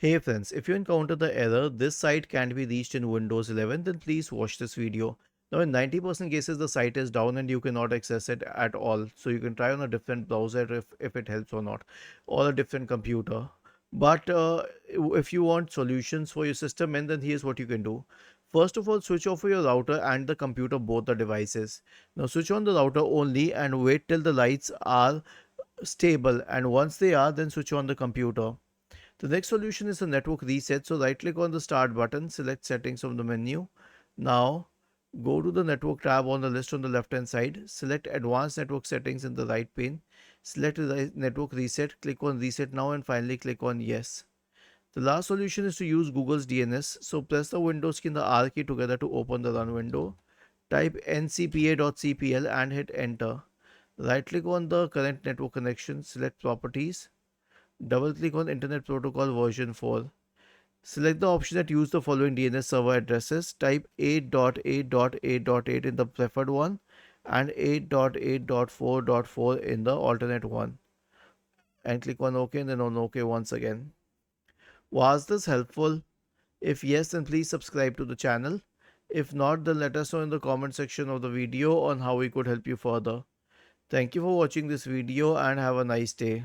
Hey friends, if you encounter the error, this site can't be reached in Windows 11, then please watch this video. Now in 90% cases the site is down and you cannot access it at all. So you can try on a different browser if it helps or not, or a different computer. But if you want solutions for your system, and then here's what you can do. First of all, switch off your router and the computer, both the devices. Now switch on the router only and wait till the lights are stable, and once they are, then switch on the computer. The next solution is a network reset. So right click on the start button, select settings from the menu. Now go to the network tab on the list on the left hand side, select advanced network settings in the right pane, select network reset, click on reset now, and finally click on yes. The last solution is to use Google's DNS. So press the Windows key and the R key together to open the run window. Type ncpa.cpl and hit enter. Right click on the current network connection, select properties, double click on Internet Protocol version 4. Select the option that use the following DNS server addresses. Type 8.8.8.8 in the preferred one and 8.8.4.4 in the alternate one. And click on OK and then on OK once again. Was this helpful? If yes, then please subscribe to the channel. If not, then let us know in the comment section of the video on how we could help you further. Thank you for watching this video and have a nice day.